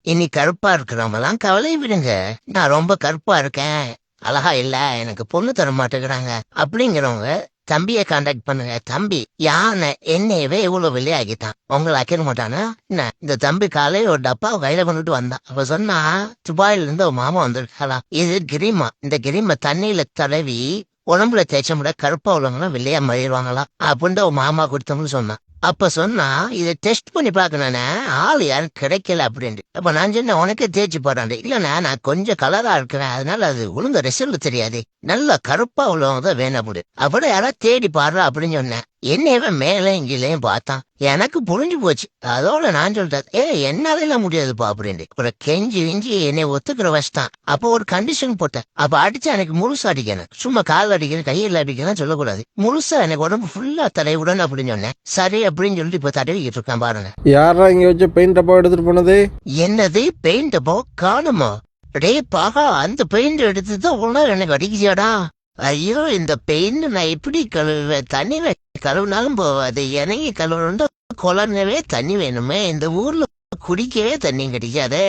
இனி கருப்பா இருக்கிறவங்கலாம் கவலை விடுங்க. நான் ரொம்ப கருப்பா இருக்கேன், அழகா இல்ல, எனக்கு பொண்ணு தர மாட்டேங்கிறாங்க அப்படிங்கிறவங்க தம்பியை கான்டாக்ட் பண்ணுங்க. தம்பி யானை என்னையவே இவ்வளவு வெளியாகிட்டான், உங்களை ஆக்கிட மாட்டானா என்ன? இந்த தம்பி காலையில ஒரு டப்பா கையில கொண்டுட்டு வந்தான். அப்ப சொன்னா, துபாயில இருந்து ஒரு மாமா வந்திருக்காளா, இது கிரீமா, இந்த கிரீமை தண்ணியில தடவி உடம்புல தேய்ச்ச முட கருப்பா உள்ளவங்களாம் வெள்ளையா மாறிடுவாங்களாம் அப்படின்னு ஒரு மாமா கொடுத்தோம்னு சொன்னான். அப்ப சொன்னா, இதை டெஸ்ட் பண்ணி பாக்கணும்னா ஆள் யாரும் கிடைக்கல அப்படின்ட்டு. அப்ப நான் சொன்ன, உனக்கே தேய்ச்சி போறான். இல்லண்ணா, நான் கொஞ்சம் கலரா இருக்கிறேன், அதனால அது ஒழுங்க ரிசல்ட் தெரியாது, நல்ல கருப்பா உள்ளவங்க தான் வேணும் அப்படி அப்படி யாராவது தேடி பாடுறா அப்படின்னு சொன்னேன். என்னையவே மேலே இங்கேயும் பார்த்தான். எனக்கு புரிஞ்சு போச்சு. அதோட நான் சொல்லிட்டேன், என்னால எல்லாம் முடியாதுப்பா அப்படின்ட்டு. அப்புறம் கெஞ்சி விஞ்சி என்னை ஒத்துக்கிற வச்சுட்டான். அப்போ ஒரு கண்டிஷன் போட்டேன். அப்ப அடிச்சா எனக்கு முழுசா அடிக்கணும், சும்மா கால் அடிக்கணும் கையில் அடிக்கணும் சொல்லக்கூடாது, முழுசா எனக்கு உடம்பு ஃபுல்லா தடவிடணும் அப்படின்னு சொன்னேன். சரி அப்படின்னு சொல்லிட்டு இப்ப தடவிக்கிட்டு இருக்கான் பாருங்க. யாரா இங்க வச்சு பெயிண்ட் டப்பா எடுத்துட்டு போனது? என்னது பெயிண்ட் டப்பா காணுமா? டே பாகா, அந்த பெயிண்ட் எடுத்துதான் உள்ள எனக்கு அடிக்கிறியாடா? ஐயோ, இந்த பெயிண்ட் நான் எப்படி கழுவுவேன்? தண்ணி கழுவுனாலும் போவாது, இறங்கி கழுவணும், குளர்னவே தண்ணி வேணுமே, இந்த ஊர்ல குடிக்கவே தண்ணி கிடைக்காதே.